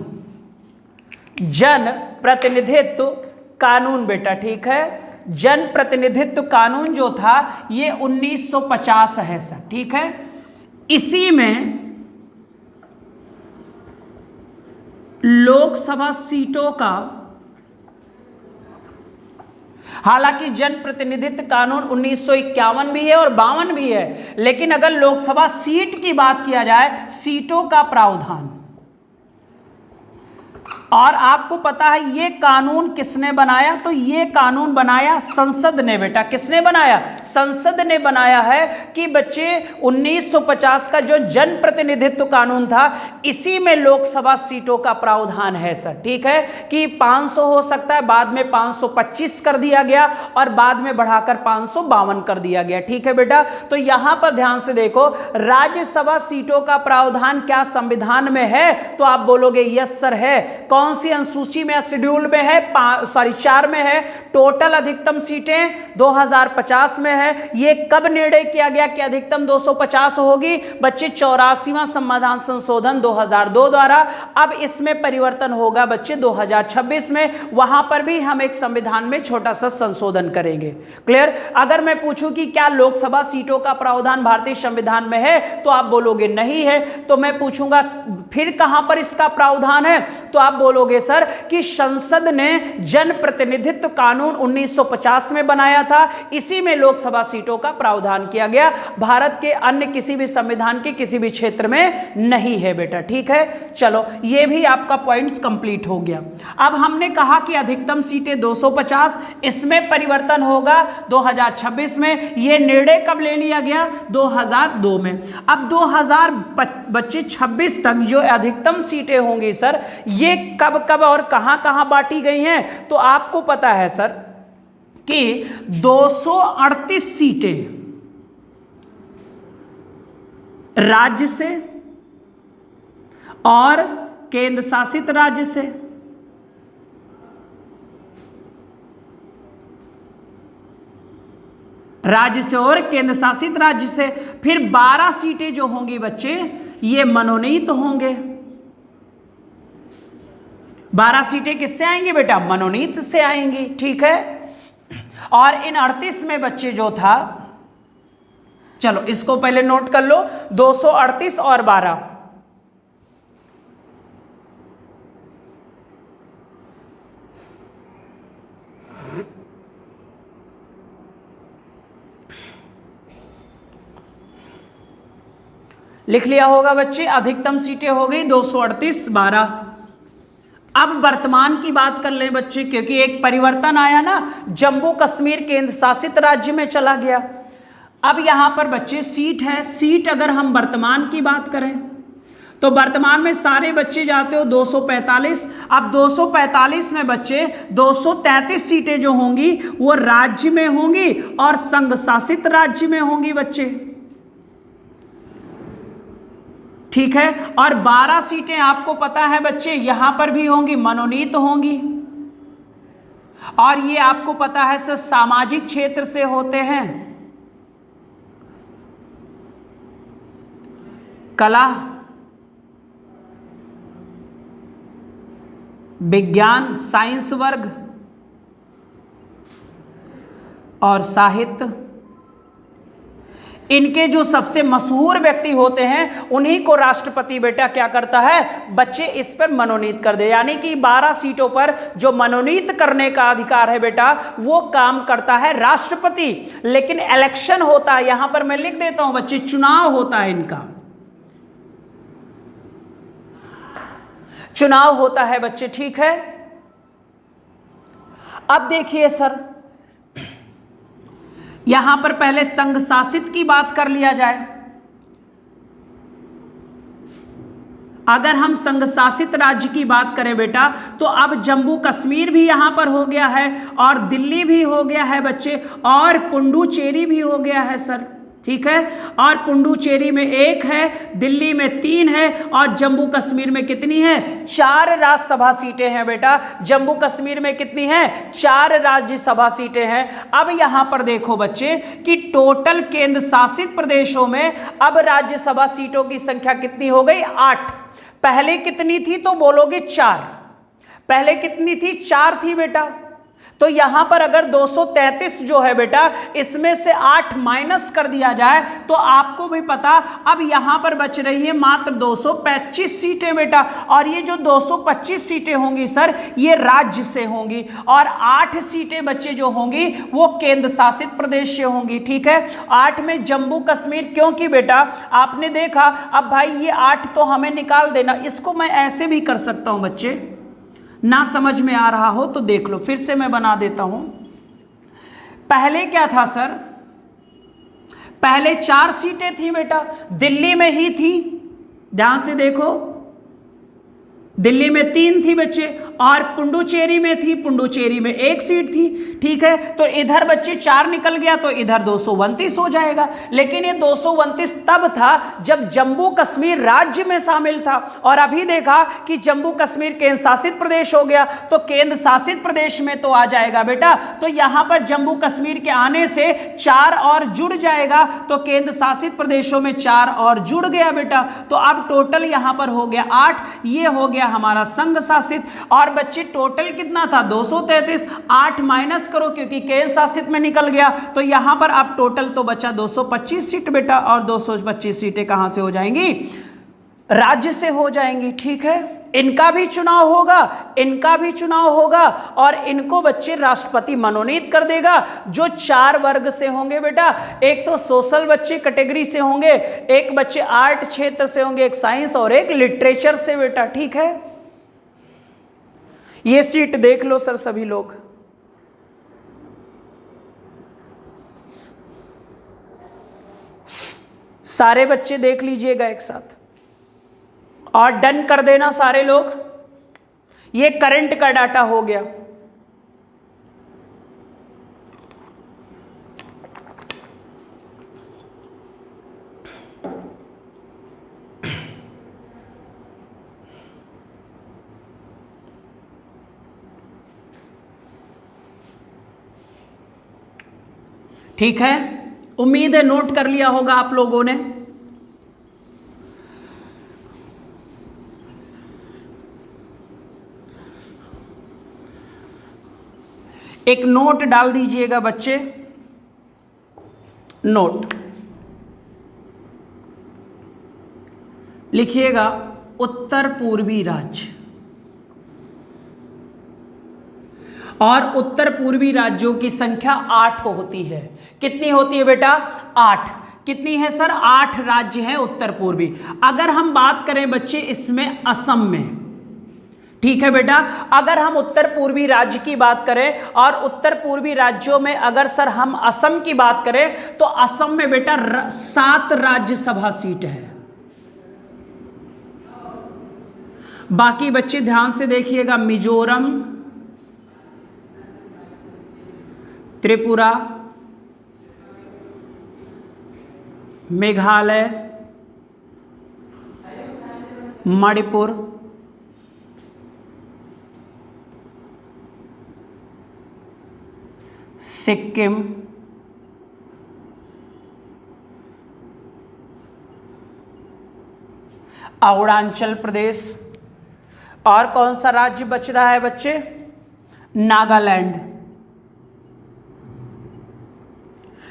जनप्रतिनिधित्व कानून बेटा, ठीक है। जनप्रतिनिधित्व कानून जो था ये 1950 है सर, ठीक है। इसी में लोकसभा सीटों का, हालांकि जनप्रतिनिधित्व कानून 1951 भी है और 52 भी है, लेकिन अगर लोकसभा सीट की बात किया जाए, सीटों का प्रावधान, और आपको पता है ये कानून किसने बनाया? तो ये कानून बनाया संसद ने बेटा। किसने बनाया? संसद ने बनाया है कि बच्चे 1950 का जो जनप्रतिनिधित्व कानून था इसी में लोकसभा सीटों का प्रावधान है सर, ठीक है। कि 500 हो सकता है, बाद में 525 कर दिया गया और बाद में बढ़ाकर 552 कर दिया गया, ठीक है बेटा। तो यहां पर ध्यान से देखो, राज्यसभा सीटों का प्रावधान क्या संविधान में है? तो आप बोलोगे यस सर है। कौन सी अनुसूची में, शेड्यूल में है? 4 में है। टोटल अधिकतम सीटें 2050 में है। ये कब निर्णय किया गया कि अधिकतम 250 होगी? बच्चे 84वां संविधान संशोधन 2002 द्वारा। अब इसमें परिवर्तन होगा बच्चे 2026 में, वहां पर भी हम एक संविधान में छोटा सा संशोधन करेंगे। क्लियर? अगर मैं पूछूं कि क्या लोकसभा सीटों का प्रावधान भारतीय संविधान में है, तो आप बोलोगे नहीं है। तो मैं पूछूंगा फिर कहां पर इसका प्रावधान है? तो आप बोलोगे सर कि संसद ने जन प्रतिनिधित्व कानून 1950 में बनाया था, इसी में लोकसभा सीटों का प्रावधान किया गया, भारत के अन्य किसी भी संविधान के किसी भी क्षेत्र में नहीं है बेटा। ठीक है, चलो ये भी आपका पॉइंट्स कंप्लीट हो गया। अब हमने कहा कि अधिकतम सीटें 250, इसमें परिवर्तन होगा 2026 में। यह निर्णय कब ले लिया गया? 2002 में। अब 2026 तक जो अधिकतम सीटें होंगी सर, ये कब कब और कहां कहां बांटी गई हैं? तो आपको पता है सर कि 238 सीटें राज्य से और केंद्र शासित राज्य से, और केंद्र शासित राज्य से, फिर 12 सीटें जो होंगी बच्चे ये मनोनीत होंगे। 12 सीटें किससे आएंगी बेटा? मनोनीत से आएंगी। ठीक है, और इन 38 में बच्चे जो था, चलो इसको पहले नोट कर लो, 238 और 12, लिख लिया होगा बच्चे। अधिकतम सीटें हो गई 238, 12। अब वर्तमान की बात कर लें बच्चे, क्योंकि एक परिवर्तन आया ना, जम्मू कश्मीर केंद्र शासित राज्य में चला गया। अब यहां पर बच्चे सीट है, सीट अगर हम वर्तमान की बात करें तो वर्तमान में सारे बच्चे जाते हो 245। अब 245 में बच्चे 233 सीटें जो होंगी वो राज्य में होंगी और संघ शासित राज्य में होंगी बच्चे। ठीक है, और 12 सीटें आपको पता है बच्चे यहां पर भी होंगी, मनोनीत होंगी, और ये आपको पता है सर सामाजिक क्षेत्र से होते हैं, कला, विज्ञान, साइंस वर्ग और साहित्य। इनके जो सबसे मशहूर व्यक्ति होते हैं उन्हीं को राष्ट्रपति बेटा क्या करता है? बच्चे इस पर मनोनीत कर दे। यानी कि 12 सीटों पर जो मनोनीत करने का अधिकार है बेटा वो काम करता है राष्ट्रपति। लेकिन इलेक्शन होता है, यहां पर मैं लिख देता हूं बच्चे, चुनाव होता है, इनका चुनाव होता है बच्चे। ठीक है, अब देखिए सर, यहां पर पहले संघ शासित की बात कर लिया जाए। अगर हम संघ शासित राज्य की बात करें बेटा तो अब जम्मू कश्मीर भी यहां पर हो गया है और दिल्ली भी हो गया है बच्चे, और पुडुचेरी भी हो गया है सर। ठीक है, और पुडुचेरी में 1 है, दिल्ली में 3 है, और जम्मू कश्मीर में कितनी है? 4 राज्यसभा सीटें हैं बेटा। जम्मू कश्मीर में कितनी हैं? 4 राज्यसभा सीटें हैं। अब यहां पर देखो बच्चे कि टोटल केंद्र शासित प्रदेशों में अब राज्यसभा सीटों की संख्या कितनी हो गई? 8। पहले कितनी थी? तो बोलोगे 4। पहले कितनी थी? 4 थी बेटा। तो यहां पर अगर 233 जो है बेटा इसमें से 8 माइनस कर दिया जाए तो आपको भी पता अब यहां पर बच रही है मात्र 225 सीटें बेटा। और ये जो 225 सीटें होंगी सर ये राज्य से होंगी, और 8 सीटें बच्चे जो होंगी वो केंद्र शासित प्रदेश से होंगी। ठीक है, 8 में जम्मू कश्मीर, क्योंकि बेटा आपने देखा, अब भाई ये 8 तो हमें निकाल देना, इसको मैं ऐसे भी कर सकता हूं बच्चे, ना समझ में आ रहा हो तो देख लो, फिर से मैं बना देता हूं। पहले क्या था सर? पहले 4 सीटें थी बेटा, दिल्ली में ही थी, ध्यान से देखो, दिल्ली में 3 थी बच्चे, और पुडुचेरी में थी, पुडुचेरी में 1 सीट थी। ठीक है, तो इधर बच्चे 4 निकल गया तो इधर 229 हो जाएगा। लेकिन ये 229 तब था जब जम्मू कश्मीर राज्य में शामिल था, और अभी देखा कि जम्मू कश्मीर केंद्र शासित प्रदेश हो गया तो केंद्र शासित प्रदेश में तो आ जाएगा बेटा। तो यहां पर जम्मू कश्मीर के आने से 4 और जुड़ जाएगा, तो केंद्र शासित प्रदेशों में 4 और जुड़ गया बेटा। तो अब टोटल यहां पर हो गया 8, ये हो गया हमारा संघ शासित। और बच्चे टोटल कितना था? 233, 8 माइनस करो क्योंकि केंद्र शासित में निकल गया, तो यहां पर अब टोटल तो बचा 225 सीट बेटा, और 225 सीटें कहां से हो जाएंगी? राज्य से हो जाएंगी, ठीक है। इनका भी चुनाव होगा, इनका भी चुनाव होगा, और इनको बच्चे राष्ट्रपति मनोनीत कर देगा, जो 4 वर्ग से होंगे बेटा। एक तो सोशल बच्चे कैटेगरी से होंगे, एक बच्चे आर्ट क्षेत्र से होंगे, एक साइंस और एक लिटरेचर से बेटा, ठीक है। ये सीट देख लो सर सभी लोग। सारे बच्चे देख लीजिएगा एक साथ और डन कर देना सारे लोग। ये करंट का डाटा हो गया। ठीक है, उम्मीद है नोट कर लिया होगा आप लोगों ने। एक नोट डाल दीजिएगा बच्चे, नोट लिखिएगा उत्तर पूर्वी राज्य। और उत्तर पूर्वी राज्यों की संख्या 8 होती है। कितनी होती है बेटा? 8। कितनी है सर? 8 राज्य हैं उत्तर पूर्वी। अगर हम बात करें बच्चे इसमें असम में, ठीक है बेटा, अगर हम उत्तर पूर्वी राज्य की बात करें और उत्तर पूर्वी राज्यों में अगर सर हम असम की बात करें तो असम में बेटा 7 राज्यसभा सीट है। बाकी बच्चे ध्यान से देखिएगा, मिजोरम, त्रिपुरा, मेघालय, मणिपुर, सिक्किम, अरुणाचल प्रदेश, और कौन सा राज्य बच रहा है बच्चे? नागालैंड।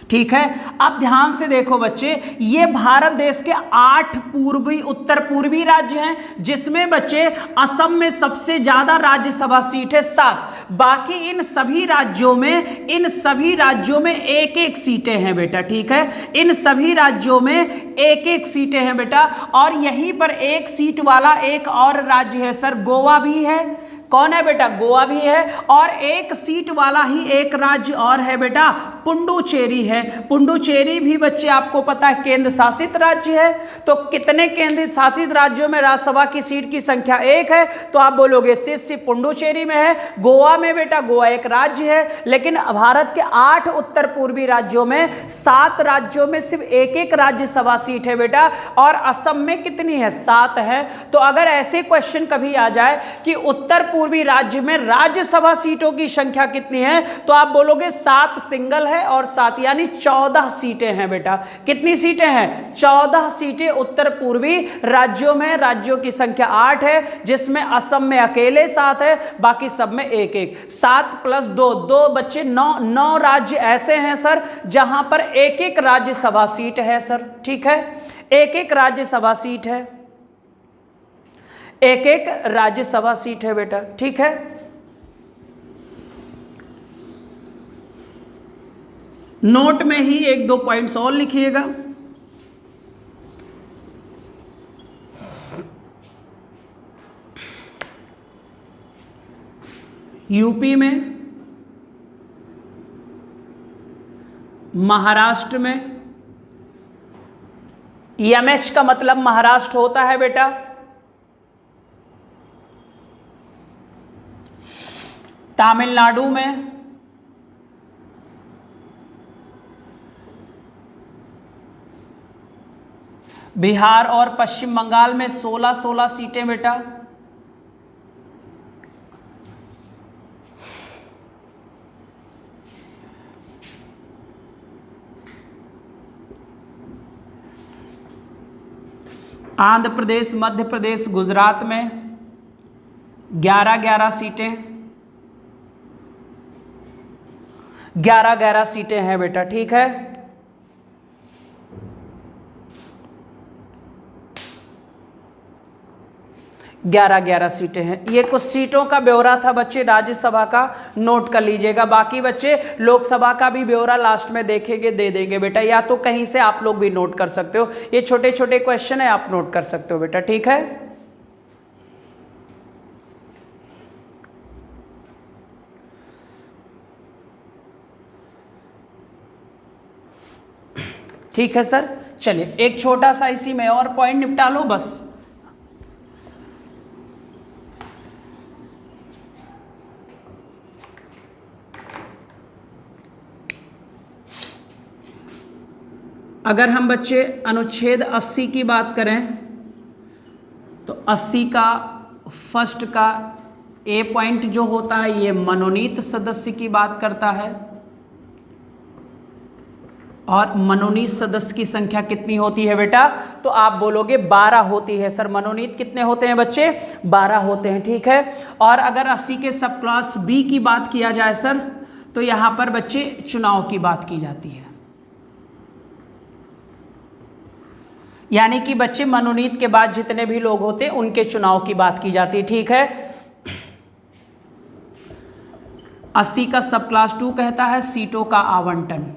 ठीक है, अब ध्यान से देखो बच्चे, ये भारत देश के 8 पूर्वी उत्तर पूर्वी राज्य हैं, जिसमें बच्चे असम में सबसे ज्यादा राज्यसभा सीट है 7। बाकी इन सभी राज्यों में एक एक सीटें हैं बेटा, ठीक है, इन सभी राज्यों में एक एक सीटें हैं बेटा। और यहीं पर एक सीट वाला एक और राज्य है सर, गोवा भी है। कौन है बेटा? गोवा भी है। और एक सीट वाला ही एक राज्य और है बेटा, पुडुचेरी है। पुडुचेरी भी बच्चे आपको पता है केंद्र शासित राज्य है। तो कितने केंद्र शासित राज्यों में राज्यसभा की सीट की संख्या 1 है? तो आप बोलोगे सिर्फ पुडुचेरी में है। गोवा में बेटा, गोवा एक राज्य है, लेकिन भारत के 8 उत्तर पूर्वी राज्यों में 7 राज्यों में सिर्फ एक एक राज्यसभा सीट है बेटा। और असम में कितनी है? 7 है। तो अगर ऐसे क्वेश्चन कभी आ जाए कि उत्तर पूर्वी राज्य में राज्यसभा सीटों की संख्या कितनी है, तो आप बोलोगे 7 सिंगल है और 7 यानी 14 सीटें हैं बेटा। कितनी सीटें हैं? 14 सीटें उत्तर पूर्वी राज्यों में। राज्यों की संख्या 8 है, जिसमें असम में अकेले 7 है, बाकी सब में एक एक। 7 + 2 बच्चे 9 राज्य ऐसे हैं सर जहां पर एक एक राज्यसभा सीट है सर, ठीक है, एक एक राज्यसभा सीट है, एक एक राज्यसभा सीट है बेटा, ठीक है। नोट में ही 1-2 पॉइंट्स और लिखिएगा। यूपी में, महाराष्ट्र में, एमएच का मतलब महाराष्ट्र होता है बेटा, तमिलनाडु में, बिहार और पश्चिम बंगाल में 16-16 सीटें बेटा, आंध्र प्रदेश, मध्य प्रदेश, गुजरात में 11-11 सीटें, 11-11 सीटें हैं बेटा, ठीक है। 11 सीटें हैं। ये कुछ सीटों का ब्यौरा था बच्चे राज्यसभा का, नोट कर लीजिएगा। बाकी बच्चे लोकसभा का भी ब्यौरा लास्ट में देखेंगे, दे देंगे बेटा, या तो कहीं से आप लोग भी नोट कर सकते हो। ये छोटे छोटे क्वेश्चन है, आप नोट कर सकते हो बेटा, ठीक है। ठीक है सर, चलिए एक छोटा सा इसी में और पॉइंट निपटा लो बस। अगर हम बच्चे अनुच्छेद 80 की बात करें तो 80 का फर्स्ट का ए पॉइंट जो होता है ये मनोनीत सदस्य की बात करता है। और मनोनीत सदस्य की संख्या कितनी होती है बेटा? तो आप बोलोगे 12 होती है सर। मनोनीत कितने होते हैं बच्चे? 12 होते हैं, ठीक है। और अगर 80 के सब क्लास बी की बात किया जाए सर, तो यहां पर बच्चे चुनाव की बात की जाती है। यानी कि बच्चे मनोनीत के बाद जितने भी लोग होते हैं उनके चुनाव की बात की जाती है, ठीक है। 80 का सब क्लास 2 कहता है सीटों का आवंटन।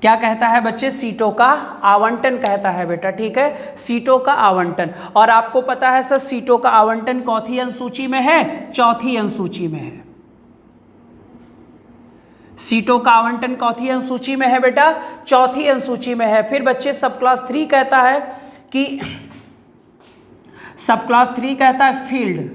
क्या कहता है बच्चे? सीटों का आवंटन कहता है बेटा, ठीक है, सीटों का आवंटन। और आपको पता है सर सीटों का आवंटन कौथी अनुसूची में है? चौथी अनुसूची में है। सीटों का आवंटन कौथी अनुसूची में है बेटा? चौथी अनुसूची में है। फिर बच्चे सब क्लास 3 कहता है कि सब क्लास 3 कहता है फील्ड,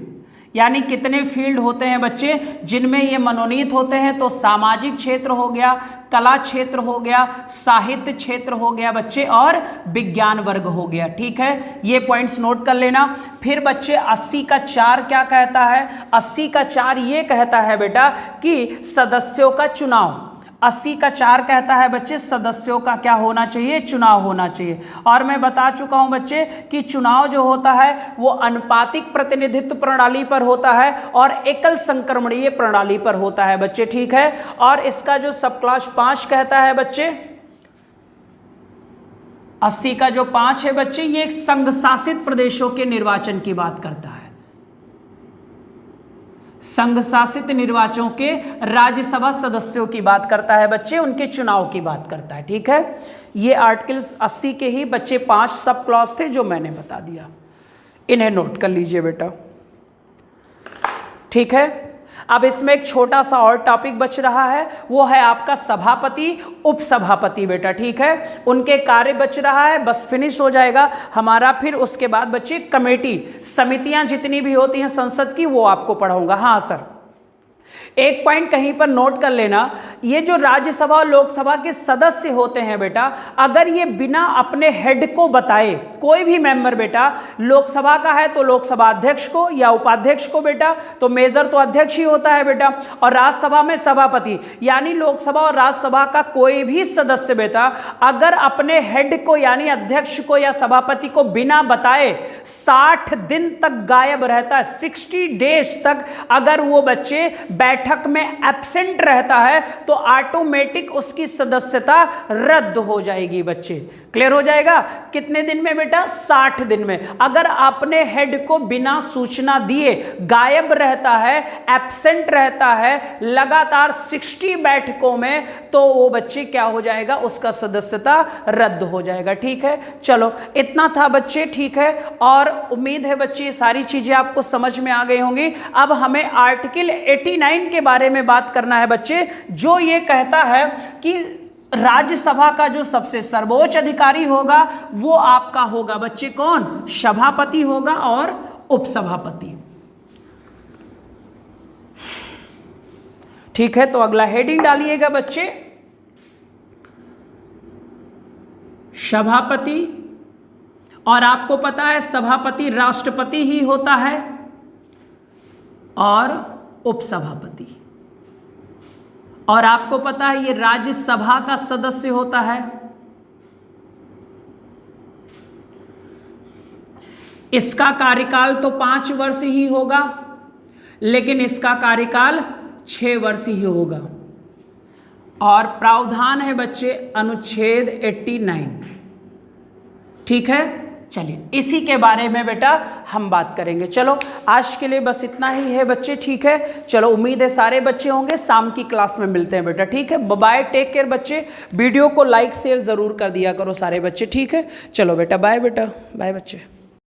यानी कितने फील्ड होते हैं बच्चे जिनमें ये मनोनीत होते हैं? तो सामाजिक क्षेत्र हो गया, कला क्षेत्र हो गया, साहित्य क्षेत्र हो गया बच्चे, और विज्ञान वर्ग हो गया, ठीक है। ये पॉइंट्स नोट कर लेना। फिर बच्चे 80 का 4 क्या कहता है? 80 का 4 ये कहता है बेटा कि सदस्यों का चुनाव। 80 का 4 कहता है बच्चे सदस्यों का क्या होना चाहिए? चुनाव होना चाहिए। और मैं बता चुका हूं बच्चे कि चुनाव जो होता है वो अनुपातिक प्रतिनिधित्व प्रणाली पर होता है और एकल संक्रमणीय प्रणाली पर होता है बच्चे, ठीक है। और इसका जो सब क्लास 5 कहता है बच्चे, 80 का जो 5 है बच्चे, ये संघ शासित प्रदेशों के निर्वाचन की बात करता है। संघ शासित निर्वाचनों के राज्यसभा सदस्यों की बात करता है बच्चे, उनके चुनाव की बात करता है, ठीक है। ये आर्टिकल 80 के ही बच्चे 5 सब क्लॉज थे जो मैंने बता दिया, इन्हें नोट कर लीजिए बेटा, ठीक है। अब इसमें एक छोटा सा और टॉपिक बच रहा है, वो है आपका सभापति उपसभापति बेटा, ठीक है। उनके कार्य बच रहा है, बस फिनिश हो जाएगा हमारा। फिर उसके बाद बच्चे कमेटी समितियां जितनी भी होती हैं संसद की, वो आपको पढ़ाऊंगा। हाँ सर, एक पॉइंट कहीं पर नोट कर लेना, ये जो राज्यसभा और लोकसभा के सदस्य होते हैं बेटा, अगर ये बिना अपने हेड को बताए, कोई भी मेंबर बेटा लोकसभा का है तो लोकसभा अध्यक्ष को या उपाध्यक्ष को बेटा, तो मेजर तो अध्यक्ष ही होता है बेटा, और राज्यसभा में सभापति, यानी लोकसभा और राज्यसभा का कोई भी सदस्य बेटा अगर अपने हेड को यानी अध्यक्ष को या सभापति को बिना बताए 60 दिन तक गायब रहता है, 60 डेज तक अगर वो बच्चे बैठक में एब्सेंट रहता है तो ऑटोमेटिक उसकी सदस्यता रद्द हो जाएगी बच्चे। क्लियर हो जाएगा? कितने दिन में बेटा? 60 दिन में। अगर आपने हेड को बिना सूचना दिए गायब रहता है, एब्सेंट रहता है लगातार 60 बैठकों में, तो वो बच्चे क्या हो जाएगा? उसका सदस्यता रद्द हो जाएगा, ठीक है। चलो इतना था बच्चे, ठीक है। और उम्मीद है बच्चे ये सारी चीजें आपको समझ में आ गई होंगी। अब हमें आर्टिकल 89 के बारे में बात करना है बच्चे, जो ये कहता है कि राज्यसभा का जो सबसे सर्वोच्च अधिकारी होगा वो आपका होगा बच्चे कौन? सभापति होगा और उपसभापति, ठीक है। तो अगला हेडिंग डालिएगा बच्चे, सभापति। और आपको पता है सभापति राष्ट्रपति ही होता है और उपसभापति, और आपको पता है ये राज्यसभा का सदस्य होता है। इसका कार्यकाल तो 5 वर्ष ही होगा, लेकिन इसका कार्यकाल 6 वर्ष ही होगा। और प्रावधान है बच्चे अनुच्छेद 89, ठीक है, चलिए इसी के बारे में बेटा हम बात करेंगे। चलो आज के लिए बस इतना ही है बच्चे, ठीक है। चलो उम्मीद है सारे बच्चे होंगे, शाम की क्लास में मिलते हैं बेटा, ठीक है। बाय, टेक केयर बच्चे। वीडियो को लाइक शेयर ज़रूर कर दिया करो सारे बच्चे, ठीक है। चलो बेटा बाय, बेटा बाय बच्चे।